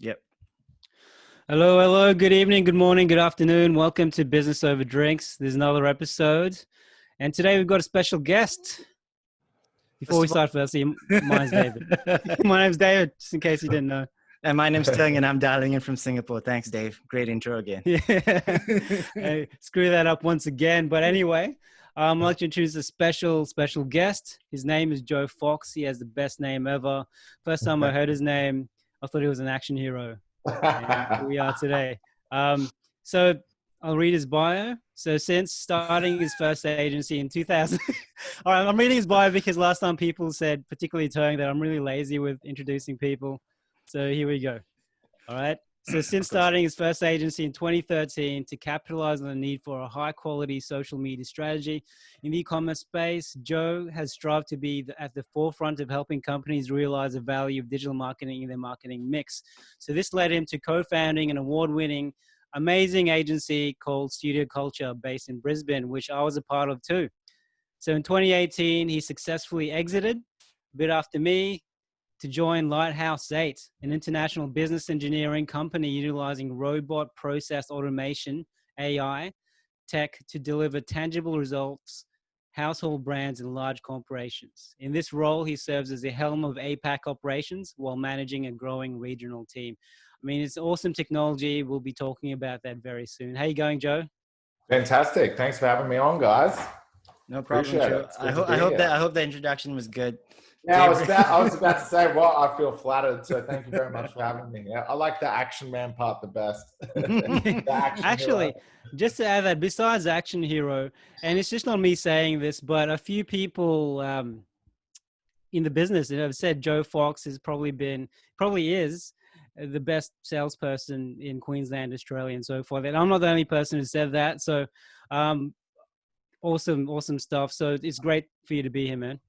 Yep. Hello, hello. Good evening, good morning, good afternoon. Welcome to Business Over Drinks. There's another episode. And today we've got a special guest. Before we start, firstly, my name's David. My name's David, just in case you didn't know. And my name's Tung, and I'm dialing in from Singapore. Thanks, Dave. Great intro again. Yeah. Hey, screw that up once again. But anyway, I'd like to introduce a special guest. His name is Joe Fox. He has the best name ever. First time I heard his name, I thought he was an action hero. And here we are today. So I'll read his bio. So since starting his first agency in 2000, all right, I'm reading his bio because last time people said, particularly Tung, that I'm really lazy with introducing people. So here we go. All right. So since starting his first agency in 2013 to capitalize on the need for a high quality social media strategy in the e-commerce space, Joe has strived to be at the forefront of helping companies realize the value of digital marketing in their marketing mix. So this led him to co-founding an award-winning, amazing agency called Studio Culture based in Brisbane, which I was a part of too. So in 2018, he successfully exited a bit after me, to join Lighthouse 8, an international business engineering company utilizing robot process automation, AI, tech to deliver tangible results, household brands and large corporations. In this role, he serves as the helm of APAC operations while managing a growing regional team. I mean, it's awesome technology. We'll be talking about that very soon. How you going, Joe? Fantastic. Thanks for having me on, guys. No problem, Joe. I hope the introduction was good. Yeah, I was about to say, well, I feel flattered. So thank you very much for having me. Yeah, I like the action man part the best. Actually, hero. just to add that, besides action hero, and it's just not me saying this, but a few people in the business have said Joe Fox probably is the best salesperson in Queensland, Australia, and so forth. And I'm not the only person who said that. So awesome stuff. So it's great for you to be here, man.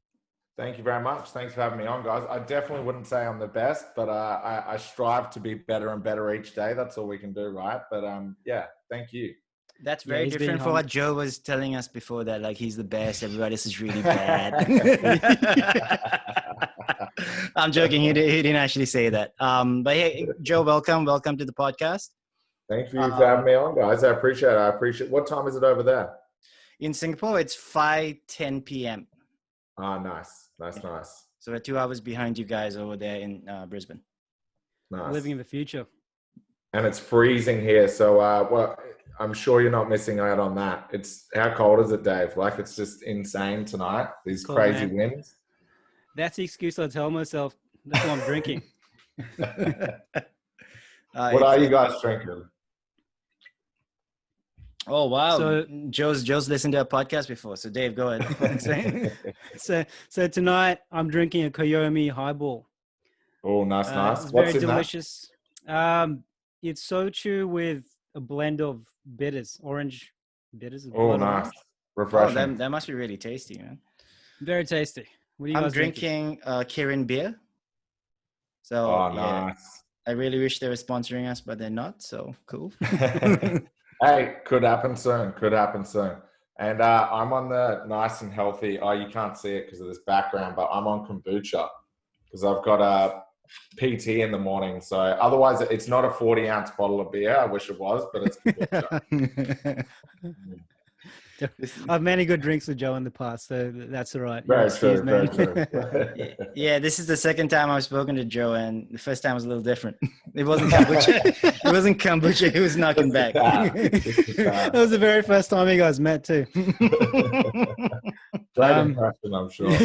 Thank you very much. Thanks for having me on, guys. I definitely wouldn't say I'm the best, but I strive to be better and better each day. That's all we can do, right? But yeah, thank you. That's very different from what Joe was telling us before that, like he's the best, everybody else is really bad. I'm joking. He didn't actually say that. But hey, Joe, welcome to the podcast. Thank you for having me on, guys. I appreciate it. What time is it over there? In Singapore, it's 5:10 p.m. Ah, nice. So we're 2 hours behind you guys over there in Brisbane. Nice. Living in the future. And it's freezing here. So, well, I'm sure you're not missing out on that. How cold is it, Dave? Like, it's just insane tonight. These cold, crazy man. winds. That's the excuse I tell myself. That's why I'm drinking. What are you guys drinking? Oh, wow. So Joe's listened to a podcast before. So Dave, go ahead. so tonight I'm drinking a Koyomi highball. Oh, nice. It's What's very in delicious. It's soju with a blend of bitters, orange bitters. Oh, nice. Refreshing. Oh, that must be really tasty, man. Very tasty. What are you guys drinking Kirin beer. So nice. I really wish they were sponsoring us, but they're not. So cool. Hey, could happen soon. And I'm on the nice and healthy. Oh, you can't see it because of this background, but I'm on kombucha because I've got a PT in the morning. So otherwise, it's not a 40-ounce bottle of beer. I wish it was, but it's kombucha. I've many good drinks with Joe in the past, so that's all right. Very true. Yeah, this is the second time I've spoken to Joe, and the first time was a little different. It wasn't kombucha. He was knocking back. That was the very first time you guys met too. Great impression, I'm sure.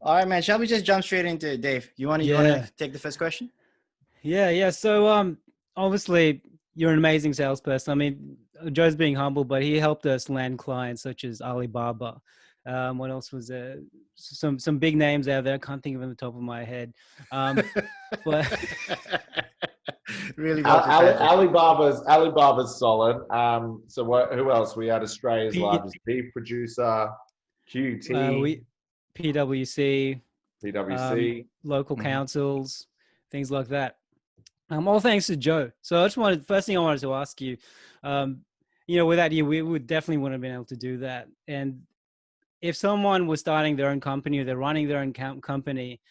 All right, man. Shall we just jump straight into it, Dave? You want to take the first question? Yeah. So obviously you're an amazing salesperson. I mean, Joe's being humble, but he helped us land clients such as Alibaba. What else was there? Some big names out there. I can't think of them on the top of my head. But really, Alibaba's solid. So who else? We had Australia's largest beef producer, QT, PwC, local councils, things like that. All thanks to Joe. So first thing I wanted to ask you, without you, we would definitely wouldn't have been able to do that. And if someone was starting their own company or they're running their own company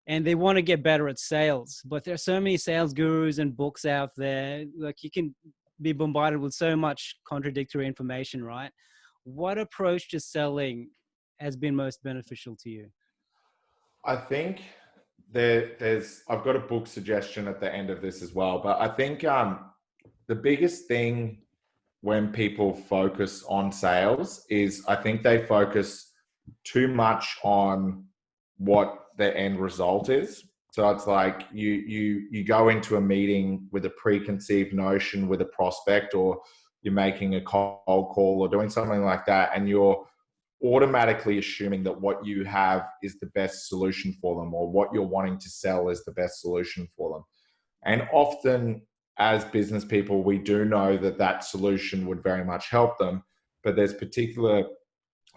and they want to get better at sales. But there are so many sales gurus and books out there. Like, you can be bombarded with so much contradictory information, right? What approach to selling has been most beneficial to you? I think I've got a book suggestion at the end of this as well, but I think the biggest thing when people focus on sales is I think they focus too much on what the end result is. So it's like you go into a meeting with a preconceived notion with a prospect, or you're making a cold call or doing something like that, and you're automatically assuming that what you have is the best solution for them, or what you're wanting to sell is the best solution for them. And often as business people, we do know that that solution would very much help them, but there's particular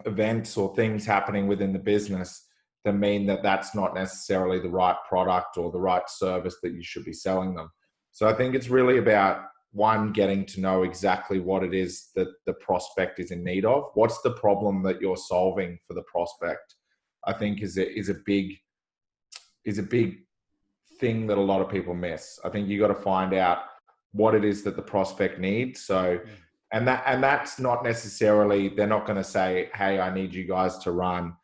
events or things happening within the business that mean that that's not necessarily the right product or the right service that you should be selling them. So I think it's really about, one, getting to know exactly what it is that the prospect is in need of. What's the problem that you're solving for the prospect? I think is a big thing that a lot of people miss. I think you got to find out what it is that the prospect needs. So, and that's not necessarily, they're not going to say, hey, I need you guys to run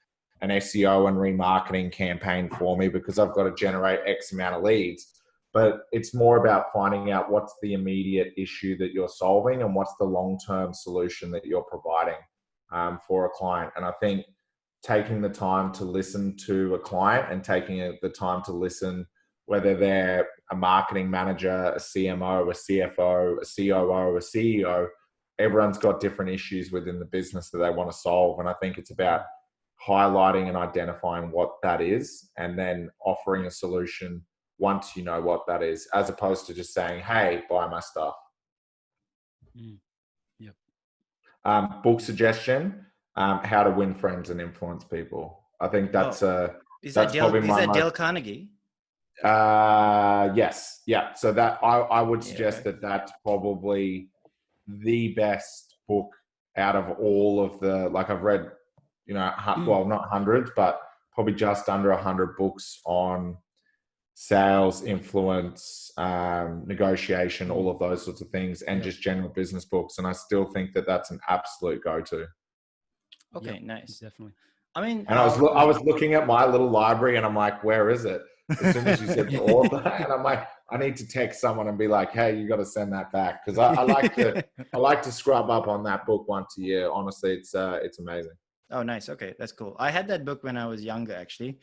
an SEO and remarketing campaign for me because I've got to generate X amount of leads. But it's more about finding out what's the immediate issue that you're solving and what's the long-term solution that you're providing for a client. And I think taking the time to listen to a client and taking the time to listen, whether they're a marketing manager, a CMO, a CFO, a COO, a CEO, everyone's got different issues within the business that they want to solve. And I think it's about highlighting and identifying what that is, and then offering a solution once you know what that is, as opposed to just saying, hey, buy my stuff. Yep. Book suggestion, How to Win Friends and Influence People. I think that's Dale Carnegie? Yes. Yeah. So that I would suggest that that's probably the best book out of all of the, like, I've read, well, not hundreds, but probably just under 100 books on sales, influence, negotiation, all of those sorts of things, and just general business books. And I still think that that's an absolute go-to. Okay, nice. Definitely. I mean, and I was looking at my little library, and I'm like, where is it? As soon as you said the author, and I'm like, I need to text someone and be like, hey, you got to send that back, because I like to scrub up on that book once a year. Honestly, it's amazing. Oh, nice. Okay, that's cool. I had that book when I was younger, actually.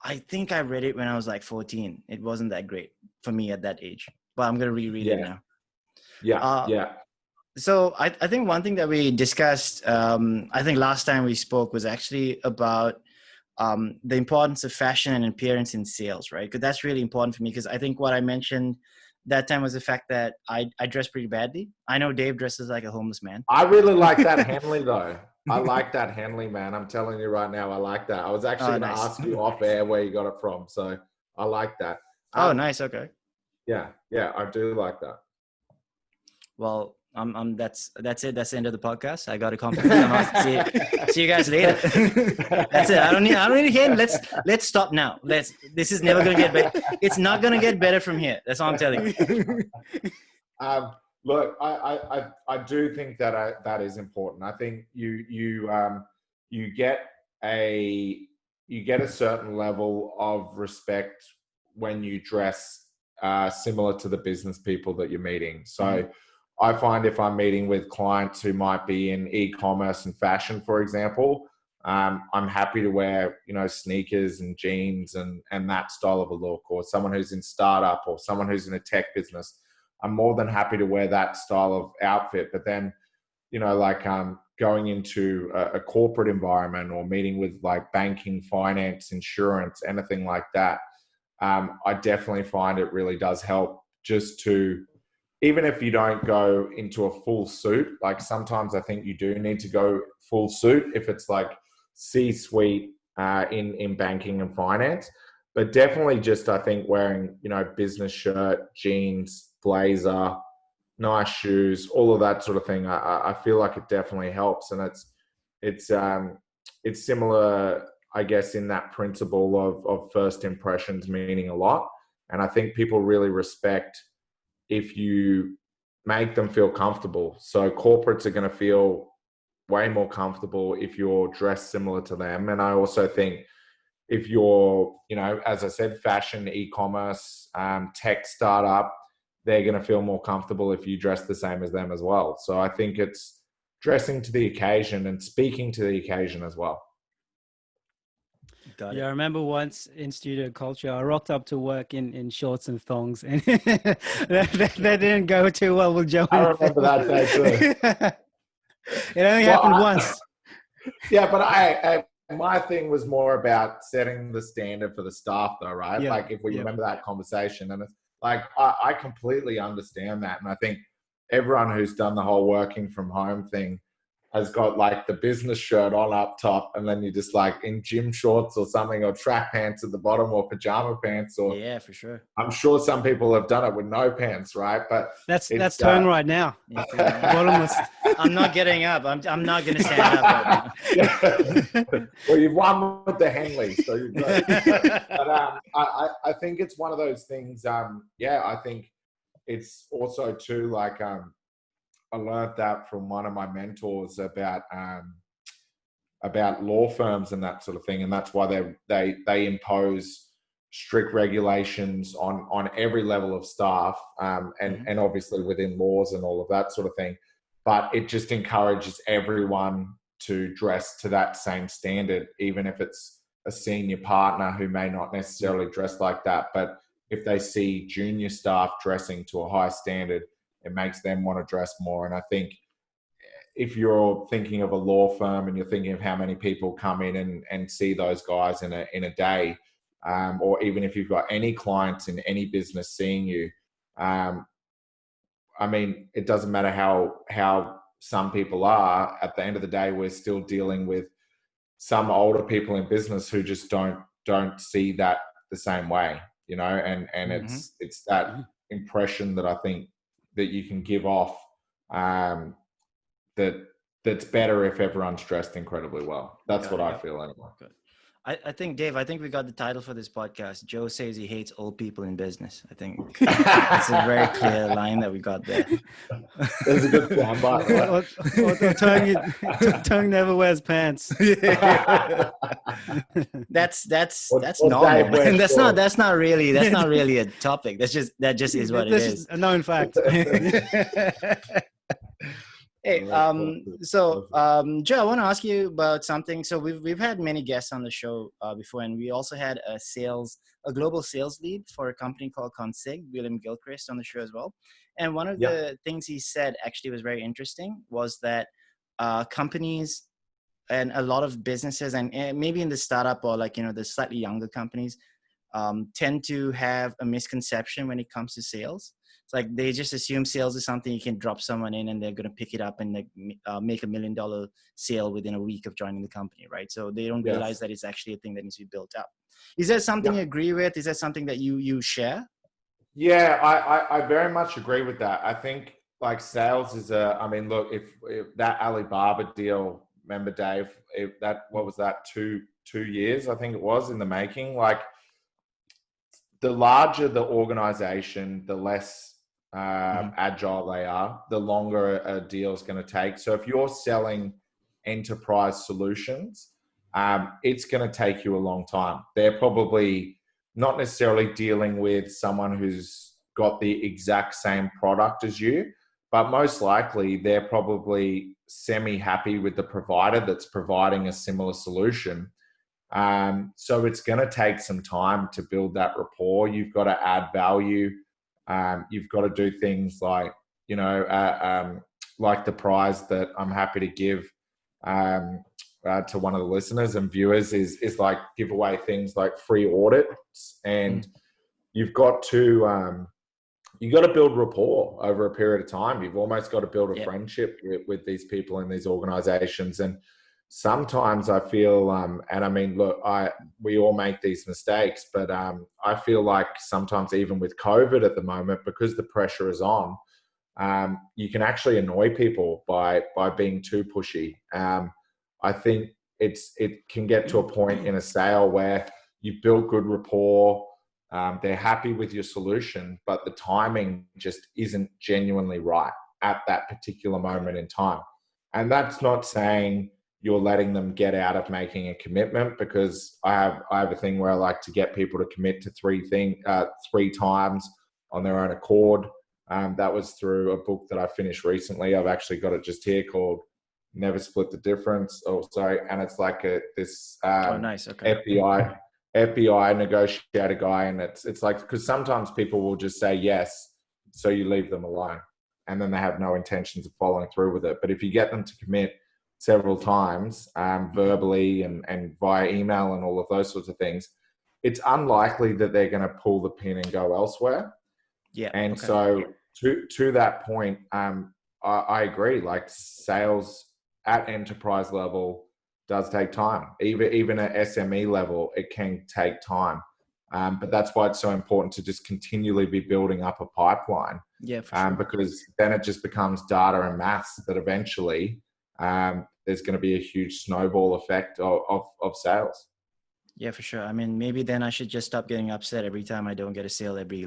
I think I read it when I was like 14. It wasn't that great for me at that age, but I'm going to reread it now. Yeah. So I think one thing that we discussed, I think last time we spoke, was actually about the importance of fashion and appearance in sales, right? Because that's really important for me, because I think what I mentioned that time was the fact that I dress pretty badly. I know Dave dresses like a homeless man. I really like that Henley though. I like that Henley, man. I'm telling you right now, I like that. I was actually going to ask you off air where you got it from. So I like that. Oh, nice. Okay. Yeah, I do like that. Well, that's it. That's the end of the podcast. I got a compliment. See you guys later. That's it. I don't need to hear. Let's stop now. This is never going to get better. It's not going to get better from here. That's all I'm telling you. Look, I do think that is important. I think you get a certain level of respect when you dress similar to the business people that you're meeting. So I find if I'm meeting with clients who might be in e-commerce and fashion, for example, I'm happy to wear, sneakers and jeans and that style of a look, or someone who's in startup or someone who's in a tech business. I'm more than happy to wear that style of outfit. But then, going into a corporate environment or meeting with like banking, finance, insurance, anything like that, I definitely find it really does help just to, even if you don't go into a full suit, like sometimes I think you do need to go full suit if it's like C-suite in banking and finance. But definitely just, I think, wearing, business shirt, jeans, blazer, nice shoes, all of that sort of thing. I feel like it definitely helps. And it's similar I guess, in that principle of first impressions meaning a lot. And I think people really respect if you make them feel comfortable. So corporates are going to feel way more comfortable if you're dressed similar to them. And I also think if you're, as I said, fashion, e-commerce, tech startup, they're going to feel more comfortable if you dress the same as them as well. So I think it's dressing to the occasion and speaking to the occasion as well. Yeah, I remember once in studio culture, I rocked up to work in shorts and thongs, and that didn't go too well with Joe. I remember that day too. It only happened once. Yeah, but my thing was more about setting the standard for the staff, though, right? Yeah. Like if we remember that conversation, and it's like I completely understand that, and I think everyone who's done the whole working from home thing has got like the business shirt on up top, and then you're just like in gym shorts or something, or track pants at the bottom, or pajama pants, or yeah, for sure. I'm sure some people have done it with no pants, right? But that's tone right now. Bottomless. I'm not getting up. I'm not going to stand up right now. Well, you've won with the Henley, so you're good. But I think it's one of those things. I think it's also too like I learned that from one of my mentors about law firms and that sort of thing, and that's why they impose strict regulations on every level of staff, and obviously within laws and all of that sort of thing. But it just encourages everyone to dress to that same standard, even if it's a senior partner who may not necessarily dress like that. But if they see junior staff dressing to a high standard, it makes them want to dress more. And I think if you're thinking of a law firm and you're thinking of how many people come in and see those guys in a day, or even if you've got any clients in any business seeing you, I mean, it doesn't matter how some people are. At the end of the day, we're still dealing with some older people in business who just don't see that the same way, and it's that impression that I think that you can give off, that's better if everyone's dressed incredibly well. That's what I feel anyway. Good. I think, Dave, we got the title for this podcast. Joe says he hates old people in business. I think that's a very clear line that we got there. That's a good soundbite. Tongue never wears pants. That's normal. And that's not really a topic. That just is what it is. A known fact. Hey, Joe, I want to ask you about something. So we've had many guests on the show before, and we also had a global sales lead for a company called Consig, William Gilchrist, on the show as well. And one of the things he said actually was very interesting was that companies and a lot of businesses, and maybe in the startup or the slightly younger companies, tend to have a misconception when it comes to sales. It's like they just assume sales is something you can drop someone in and they're going to pick it up and make $1 million sale within a week of joining the company, right? So they don't realize that it's actually a thing that needs to be built up. Is that something you agree with? Is that something that you share? Yeah, I very much agree with that. I think like sales is look, if that Alibaba deal, remember Dave, what was that, 2 years, I think it was, in the making. Like the larger the organization, the less agile they are, the longer a deal is going to take. So if you're selling enterprise solutions, it's going to take you a long time. They're probably not necessarily dealing with someone who's got the exact same product as you, but most likely they're probably semi-happy with the provider that's providing a similar solution. So it's going to take some time to build that rapport. You've got to add value. You've got to do things like, like the prize that I'm happy to give to one of the listeners and viewers is like give away things like free audits, and you've got to build rapport over a period of time. You've almost got to build a friendship with these people in these organizations. And sometimes I feel, and I mean, look, we all make these mistakes, but I feel like sometimes even with COVID at the moment, because the pressure is on, you can actually annoy people by being too pushy. I think it can get to a point in a sale where you've built good rapport. They're happy with your solution, but the timing just isn't genuinely right at that particular moment in time. And that's not saying you're letting them get out of making a commitment, because I have a thing where I like to get people to commit to three times on their own accord. That was through a book that I finished recently. I've actually got it just here, called Never Split the Difference. Oh, sorry. And it's like this nice. Okay. FBI negotiator guy. And it's like, because sometimes people will just say yes, so you leave them alone, and then they have no intentions of following through with it. But if you get them to commit several times, verbally and via email and all of those sorts of things, it's unlikely that they're going to pull the pin and go elsewhere. Yeah. And okay. so to that point, I agree. Like, sales at enterprise level does take time. Even at SME level, it can take time. But that's why it's so important to just continually be building up a pipeline. Yeah, for sure. Because then it just becomes data and maths that eventually there's going to be a huge snowball effect of sales. Yeah, for sure. I mean, maybe then I should just stop getting upset every time I don't get a sale every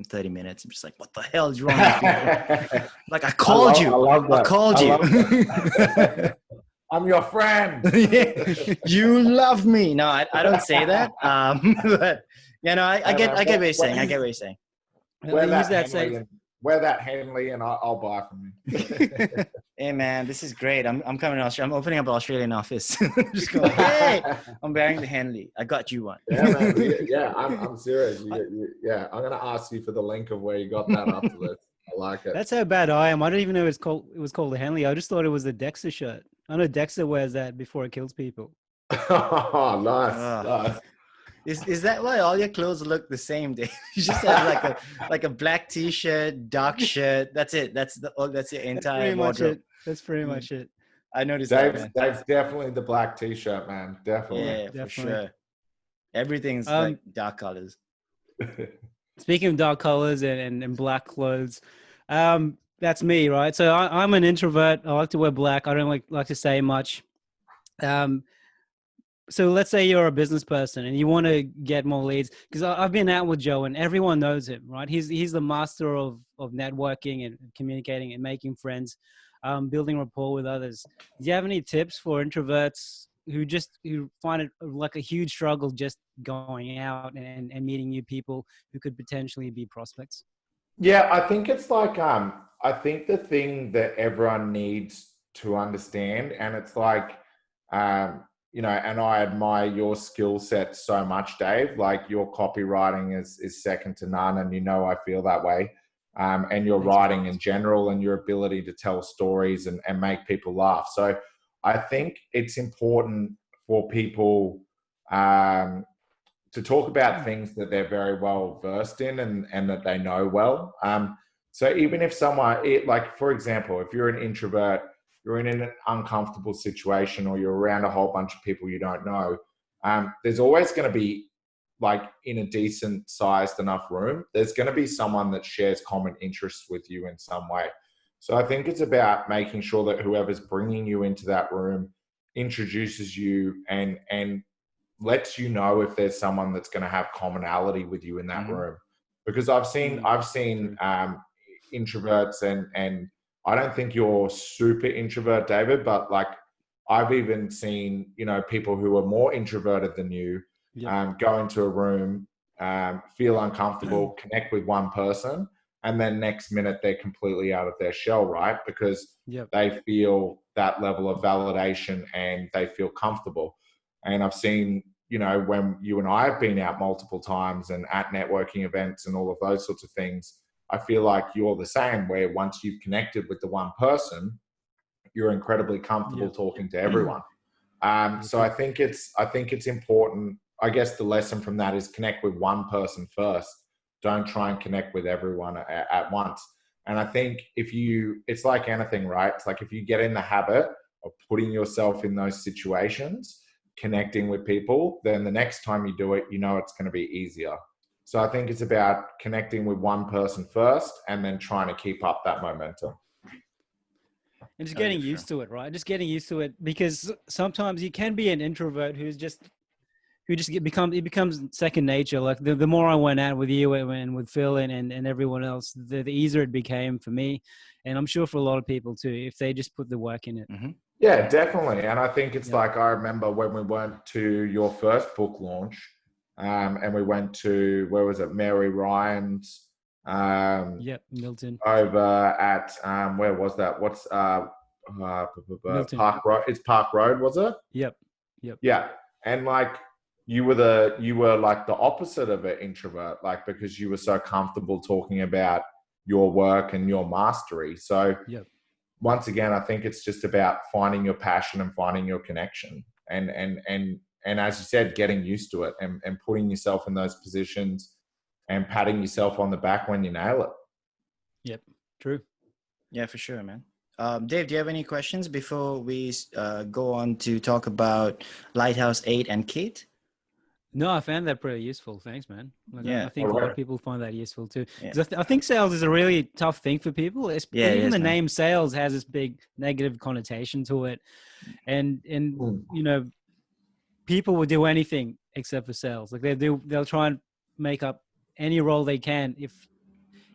30 minutes. I'm just like, what the hell is wrong with you? Like, I called you. I called you. I'm your friend. You love me. No, I don't say that. But I get what you're saying. I get what you're saying. Wear that Henley and I'll buy from you. Hey man, this is great. I'm coming to Australia. I'm opening up an Australian office. Just going, hey, I'm wearing the Henley. I got you one. Yeah, man. Yeah, I'm serious. Yeah, I'm gonna ask you for the link of where you got that after this. I like it. That's how bad I am. I didn't even know it was called the Henley. I just thought it was the Dexter shirt. I know Dexter wears that before it kills people. Oh, nice. Is that why all your clothes look the same, Dave? You just have like a black t-shirt, dark shirt. That's it. That's your entire wardrobe. That's pretty much it. I noticed that, man. Dave's definitely the black t-shirt, man. Definitely. Yeah, Definitely. for sure. Everything's like dark colors. Speaking of dark colors and black clothes, that's me, right? So I'm an introvert. I like to wear black. I don't like to say much. So let's say you're a business person and you want to get more leads, because I've been out with Joe and everyone knows him, right? He's the master of networking and communicating and making friends, building rapport with others. Do you have any tips for introverts who find it like a huge struggle just going out and meeting new people who could potentially be prospects? Yeah, I think it's like, I think the thing that everyone needs to understand, and it's like, and I admire your skill set so much, Dave. Like, your copywriting is second to none, and I feel that way. And your writing in general, and your ability to tell stories and make people laugh. So I think it's important for people to talk about things that they're very well versed in and that they know well. So even if like, for example, if you're an introvert, you're in an uncomfortable situation, or you're around a whole bunch of people you don't know, there's always going to be, like, in a decent sized enough room, there's going to be someone that shares common interests with you in some way. So I think it's about making sure that whoever's bringing you into that room introduces you and lets you know if there's someone that's going to have commonality with you in that room. Because I've seen introverts and I don't think you're super introvert, David, but like, I've even seen, people who are more introverted than you, go into a room, feel uncomfortable, connect with one person, and then next minute they're completely out of their shell, right? Because they feel that level of validation and they feel comfortable. And I've seen, when you and I have been out multiple times and at networking events and all of those sorts of things, I feel like you're the same, where once you've connected with the one person, you're incredibly comfortable talking to everyone. So I think it's important. I guess the lesson from that is connect with one person first. Don't try and connect with everyone at once. And I think it's like anything, right? It's like, if you get in the habit of putting yourself in those situations, connecting with people, then the next time you do it, it's going to be easier. So I think it's about connecting with one person first and then trying to keep up that momentum. And just Oh, yeah, getting sure. used to it, right? Just getting used to it, because sometimes you can be an introvert who it becomes second nature. Like the more I went out with you and with Phil and everyone else, the easier it became for me. And I'm sure for a lot of people too, if they just put the work in it. Mm-hmm. Yeah, definitely. And I think it's Yep. like, I remember when we went to your first book launch, and we went to, where was it? Mary Ryan's, Yep. Milton. over at, where was that? What's, Milton. Park Road? It's Park Road, was it? Yep. Yep. Yeah. And like, you were like the opposite of an introvert, like, because you were so comfortable talking about your work and your mastery. So Yep. once again, I think it's just about finding your passion and finding your connection, and as you said, getting used to it and putting yourself in those positions and patting yourself on the back when you nail it. Yep. True. Yeah, for sure, man. Dave, do you have any questions before we go on to talk about Lighthouse 8 and Kate? No, I found that pretty useful. Thanks, man. Like, Yeah. I think a lot of people find that useful too. Yeah. 'Cause I think sales is a really tough thing for people. Yeah, it Even is, the man. name sales has this big negative connotation to it. And you know, people will do anything except for sales. Like they'll try and make up any role they can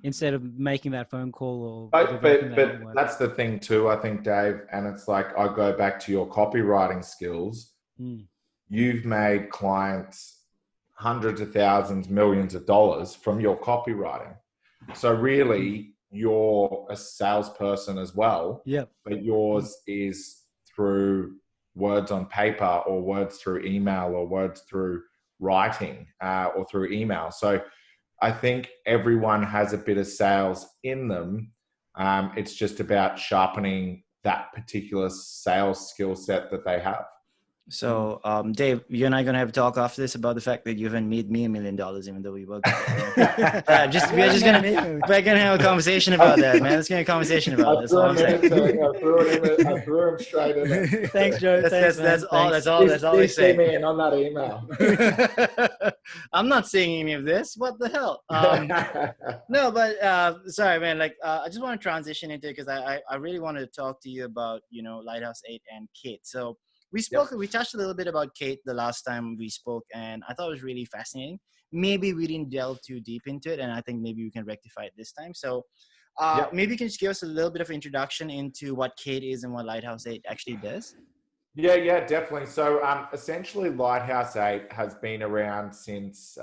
instead of making that phone call or But developing that network. that's the thing too, I think, Dave. And it's like, I go back to your copywriting skills. You've made clients hundreds of thousands, millions of dollars from your copywriting. So really, you're a salesperson as well. Yep. But yours is through words on paper, or words through email, or words through writing, or through email. So I think everyone has a bit of sales in them. It's just about sharpening that particular sales skill set that they have. So, Dave, you and I are going to have a talk after this about the fact that you haven't made me $1 million, even though we work together. We're just going to have a conversation about that, man. Let's get a conversation about this. I threw him straight in it. Thanks, Joe. That's all we say. See me in on that email. I'm not saying any of this. What the hell? No, but sorry, man. Like, I just want to transition into it because I really wanted to talk to you about, Lighthouse 8 and Kate. So we touched a little bit about Kate the last time we spoke, and I thought it was really fascinating. Maybe we didn't delve too deep into it, and I think maybe we can rectify it this time. So maybe you can just give us a little bit of introduction into what Kate is and what Lighthouse 8 actually does. Yeah, definitely. So essentially, Lighthouse 8 has been around since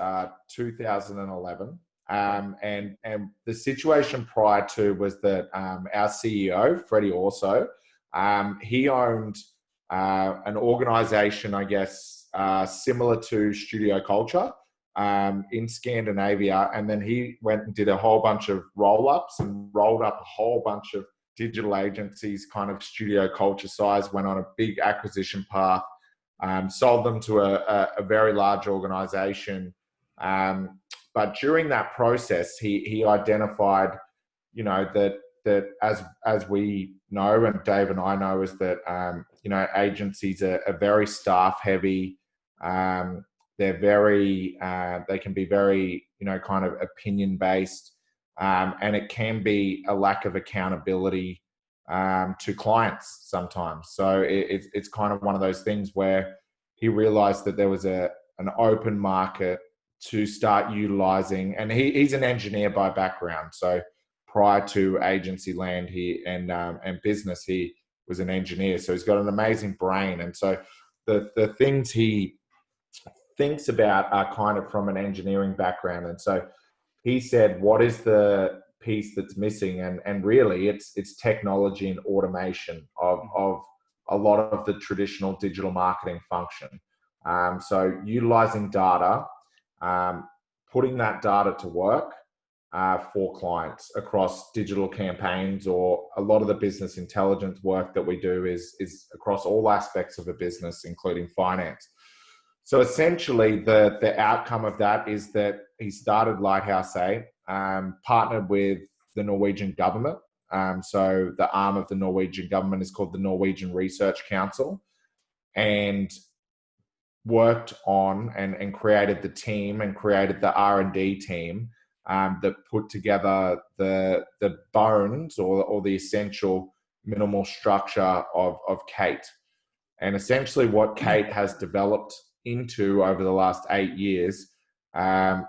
2011. And the situation prior to was that our CEO, Freddie Orso, he owned an organization, I guess, similar to Studio Culture in Scandinavia. And then he went and did a whole bunch of roll-ups and rolled up a whole bunch of digital agencies, kind of Studio Culture size, went on a big acquisition path, sold them to a very large organization. But during that process, he identified, that as we know, and Dave and I know, is that, agencies are very staff heavy. They're very, they can be very, kind of opinion based. And it can be a lack of accountability to clients sometimes. So it's kind of one of those things where he realized that there was an open market to start utilizing, and he's an engineer by background. So prior to agency land and business, he was an engineer. So he's got an amazing brain. And so the things he thinks about are kind of from an engineering background. And so he said, what is the piece that's missing? And really it's technology and automation of a lot of the traditional digital marketing function. So utilizing data, putting that data to work for clients across digital campaigns, or a lot of the business intelligence work that we do is across all aspects of a business, including finance. So essentially the outcome of that is that he started Lighthouse 8, partnered with the Norwegian government. So the arm of the Norwegian government is called the Norwegian Research Council, and worked on and created the team and created the R&D team that put together the bones or the essential minimal structure of Kate. And essentially what Kate has developed into over the last 8 years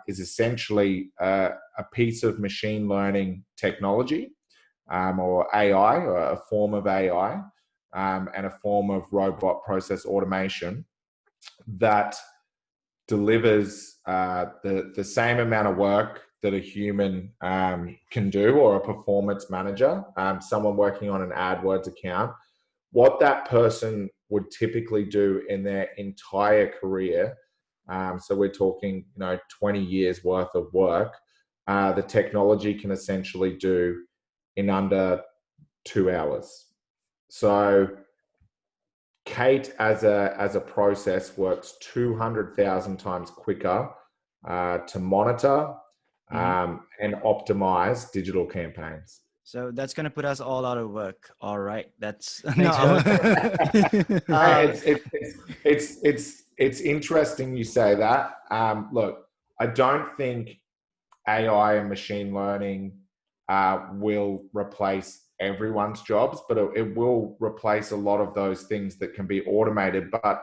is essentially a piece of machine learning technology, or AI, or a form of AI, and a form of robot process automation that delivers the same amount of work that a human can do, or a performance manager, someone working on an AdWords account. What that person would typically do in their entire career, so we're talking 20 years worth of work, the technology can essentially do in under 2 hours. So Kate as a process works 200,000 times quicker to monitor and optimize digital campaigns. So that's going to put us all out of work. All right. That's Thanks, no. It's interesting you say that. Look, I don't think AI and machine learning will replace everyone's jobs, but it will replace a lot of those things that can be automated. But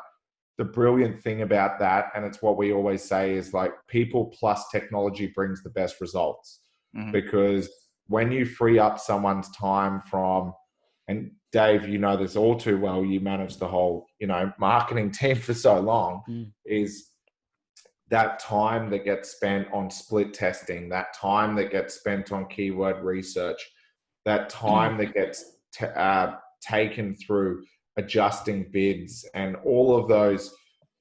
the brilliant thing about that, and it's what we always say, is like people plus technology brings the best results. Because when you free up someone's time from, and Dave, you know this all too well, you manage the whole, marketing team for so long, is that time that gets spent on split testing, that time that gets spent on keyword research, that time that gets taken through adjusting bids, and all of those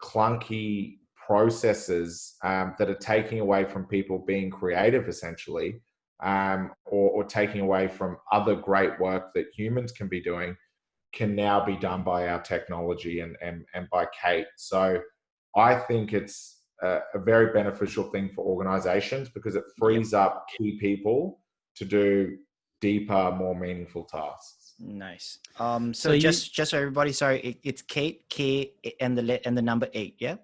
clunky processes that are taking away from people being creative, essentially, or taking away from other great work that humans can be doing, can now be done by our technology and by Kate. So I think it's a very beneficial thing for organizations, because it frees up key people to do deeper, more meaningful tasks. Nice. So just so everybody, sorry, it's Kate, K and the number 8, yeah?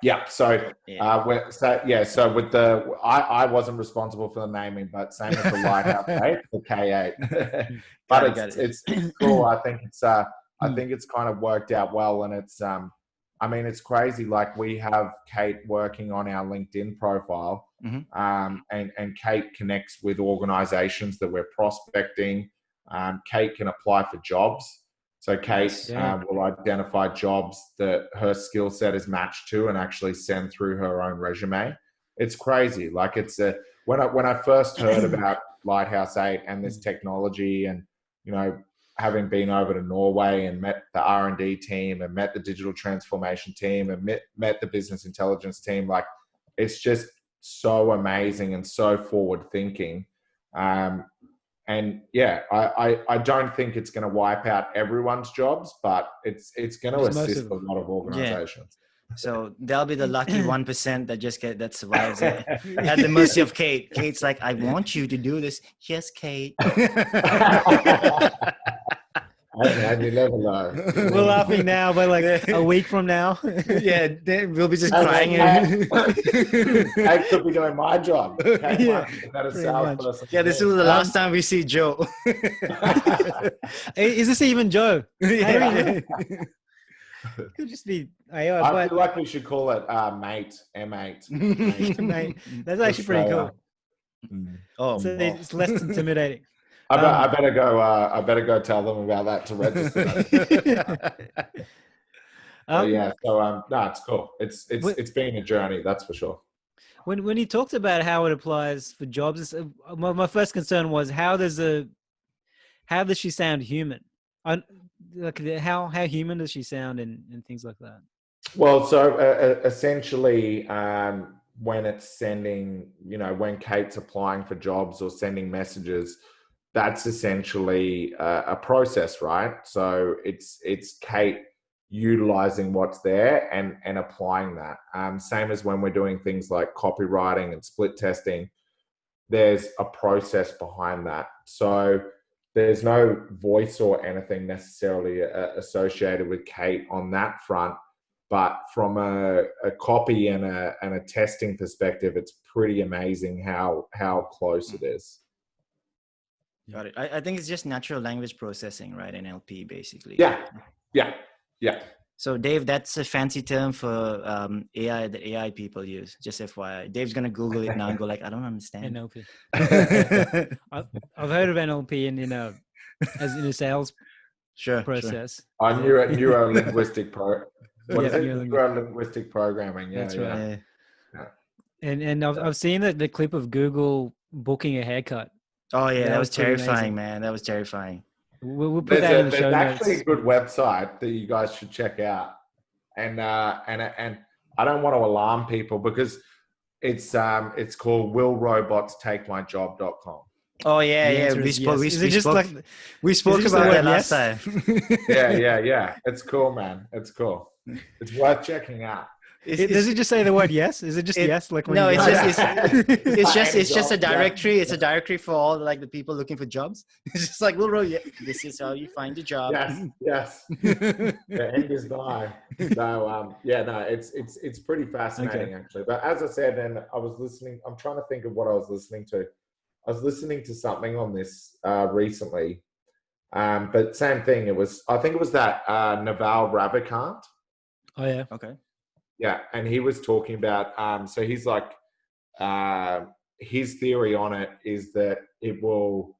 Yeah. So, so with I wasn't responsible for the naming, but same with the Lighthouse 8, the K8. But it's cool. I think it's kind of worked out well, and it's it's crazy. Like, we have Kate working on our LinkedIn profile, and Kate connects with organizations that we're prospecting. Kate can apply for jobs. So Kate will identify jobs that her skill set is matched to and actually send through her own resume. It's crazy. Like, when I first heard about Lighthouse 8 and this technology, and having been over to Norway and met the R&D team and met the digital transformation team and met the business intelligence team, like, it's just so amazing and so forward thinking. And I don't think it's going to wipe out everyone's jobs, but it's going to assist a lot of organizations. So they'll be the lucky 1% that survives it at the mercy of Kate. Kate's like, I want you to do this. Yes, Kate. And you never know. We're laughing now, but like a week from now, we'll be just crying. I could be doing my job. This is the last time we see Joe. Is this even Joe? Could just be AI. I feel like we should call it mate, M8. Mate. That's actually pretty cool. So it's less intimidating. I better go tell them about that to register. No, it's cool. It's been a journey, that's for sure. When you talked about how it applies for jobs, my first concern was how does she sound human? Like, how human does she sound and things like that? Well, so essentially, when it's sending, when Kate's applying for jobs or sending messages, that's essentially a process, right? So it's Kate utilizing what's there and applying that. Same as when we're doing things like copywriting and split testing, there's a process behind that. So there's no voice or anything necessarily associated with Kate on that front. But from a copy and a testing perspective, it's pretty amazing how close it is. Got it. I think it's just natural language processing, right? NLP, basically. Yeah. So Dave, that's a fancy term for AI that AI people use. Just FYI, Dave's gonna Google it now and go like, I don't understand. NLP. I've heard of NLP as in a sales Sure. process. Neuro-linguistic Neuro-linguistic. Neuro-linguistic programming. Yeah, That's right. Yeah. And I've seen the clip of Google booking a haircut. Oh yeah, that was pretty terrifying, amazing. man. That was terrifying. We'll put that in the show There's notes. actually a good website that you guys should check out, and I don't want to alarm people because it's called willrobotstakemyjob.com. Oh yeah, The yeah. answer We is spoke. yes. Is it just like we spoke just the about word that last yes? time. Yeah. It's cool, man. It's cool. It's worth checking out. Does it just say the word yes? Is it just yes? Like when no, you it's just a directory. It's a directory for all like the people looking for jobs. It's just like, well, yeah, this is how you find a job. Yes. The end is nigh. So it's pretty fascinating actually. But as I said, and I was listening. I'm trying to think of what I was listening to. I was listening to something on this recently. But same thing. I think it was that Naval Ravikant. Oh yeah. Okay. Yeah, and he was talking about. So he's like, his theory on it is that it will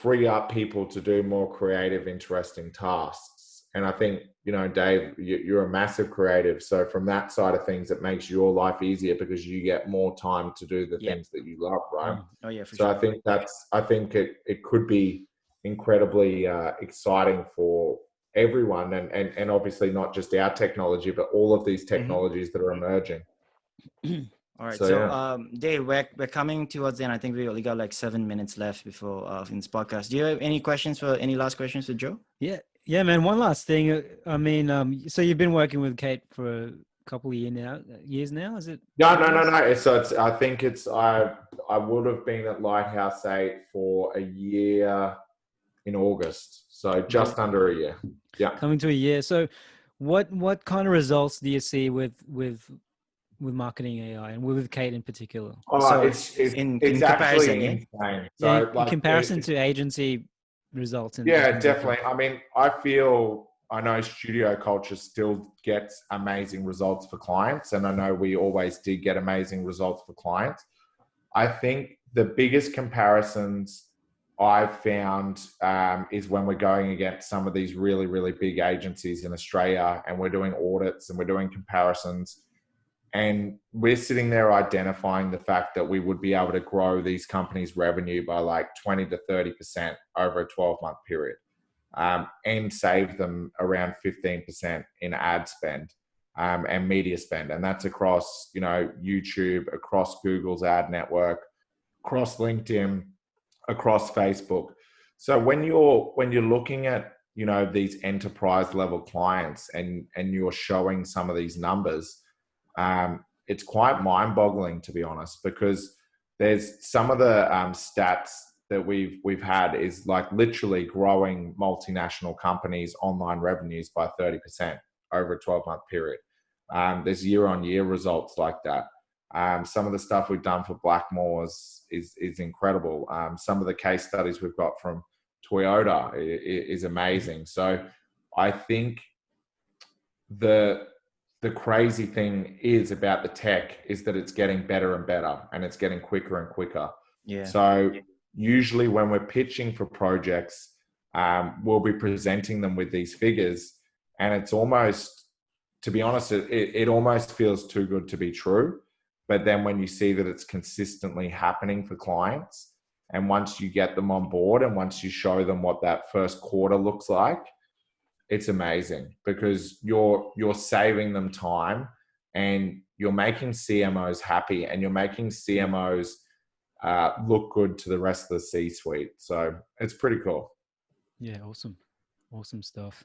free up people to do more creative, interesting tasks. And I think, Dave, you're a massive creative. So from that side of things, it makes your life easier because you get more time to do the things that you love, right? Oh yeah, for so sure. I think it could be incredibly exciting for everyone, and obviously not just our technology, but all of these technologies that are emerging. All right. So Dave, we're coming towards the end. I think we only got like 7 minutes left before in this podcast. Do you have any last questions for Joe? Yeah, man. One last thing. I mean, so you've been working with Kate for a couple of years now, is it? No. So I think I would have been at Lighthouse 8 for a year in August. So just under a year. Yeah. Coming to a year. So what kind of results do you see with marketing AI and with Kate in particular? So it's in actually comparison, insane. So in comparison to agency results. Definitely. I mean, I know studio culture still gets amazing results for clients, and I know we always did get amazing results for clients. I think the biggest comparisons I've found is when we're going against some of these really, really big agencies in Australia, and we're doing audits and we're doing comparisons, and we're sitting there identifying the fact that we would be able to grow these companies' revenue by like 20 to 30% over a 12-month period, and save them around 15% in ad spend and media spend. And that's across, YouTube, across Google's ad network, across LinkedIn, across Facebook. So when you're looking at, these enterprise level clients and you're showing some of these numbers, it's quite mind boggling, to be honest, because there's some of the stats that we've had is like literally growing multinational companies' online revenues by 30% over a 12-month period. There's year-on-year results like that. Some of the stuff we've done for Blackmore's is incredible. Some of the case studies we've got from Toyota is amazing. So I think the crazy thing is about the tech is that it's getting better and better, and it's getting quicker and quicker. Yeah. So usually when we're pitching for projects, we'll be presenting them with these figures, and it's almost, to be honest, it almost feels too good to be true. But then when you see that it's consistently happening for clients, and once you get them on board and once you show them what that first quarter looks like, it's amazing, because you're saving them time, and you're making CMOs happy, and you're making CMOs look good to the rest of the C-suite. So it's pretty cool. Yeah, awesome stuff.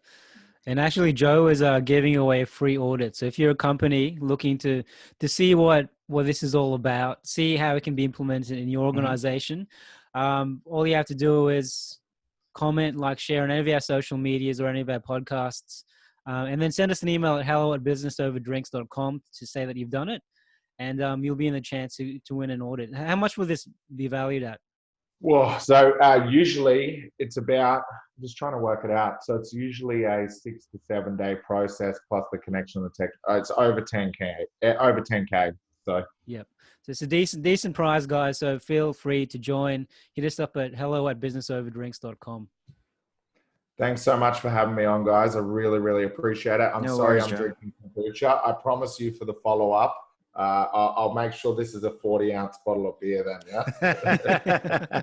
And actually, Joe is giving away a free audit. So if you're a company looking to see what this is all about, see how it can be implemented in your organization, all you have to do is comment, like, share on any of our social medias or any of our podcasts, and then send us an email at hello@businessoverdrinks.com to say that you've done it, and you'll be in the chance to win an audit. How much will this be valued at? Well, so usually it's about, I'm just trying to work it out. So it's usually a 6 to 7 day process plus the connection of the tech. It's over 10K, over 10K. So, Yep. So it's a decent prize, guys. So feel free to join. Hit us up at hello@businessoverdrinks.com. thanks so much for having me on, guys. I really, really appreciate it. I'm No sorry worries, I'm Joe. drinking kombucha. I promise you for the follow-up, I'll make sure this is a 40-ounce bottle of beer then, yeah?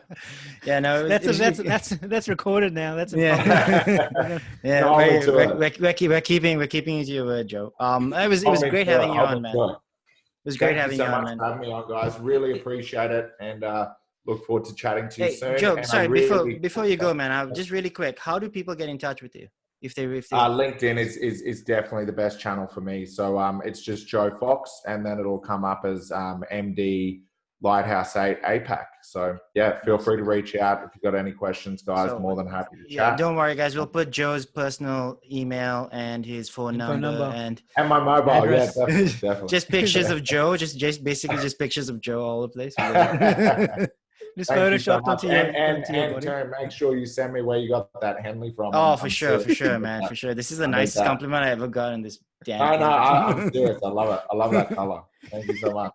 Yeah, no, That's recorded now. That's a yeah. Yeah, No, we're keeping you to your word, Joe. It was great having you on, man. It was great having you on, man. Thank you so much for having me on, guys. Really appreciate it, and look forward to chatting to you soon. Joe, And sorry, before you go, man, just really quick, how do people get in touch with you if they LinkedIn is definitely the best channel for me. So it's just Joe Fox, and then it'll come up as MD Lighthouse 8 APAC. So yeah, feel free to reach out if you've got any questions, guys. More than happy to chat. Don't worry, guys. We'll put Joe's personal email and his phone number and my mobile. Address. Yeah, definitely. Just pictures of Joe. Just basically just pictures of Joe all over the place. Just photoshopped onto your body. Terry, make sure you send me where you got that Henley from. Oh, for sure, man, for sure. This is the nicest compliment I ever got in this damn. I'm serious. I love it. I love that color. Thank you so much.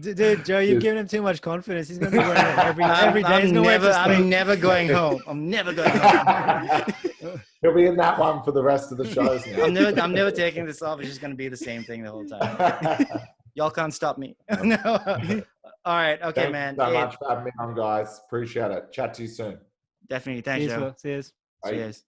Dude, Joe, you've given him too much confidence. He's gonna be wearing it every day. I'm never going home. I'm never going home. He'll be in that one for the rest of the shows now. I'm never taking this off. It's just gonna be the same thing the whole time. Y'all can't stop me. No. All right. Okay, man. Thank you so much for having me on, guys. Appreciate it. Chat to you soon. Definitely. Thanks, Joe. Cheers. Cheers.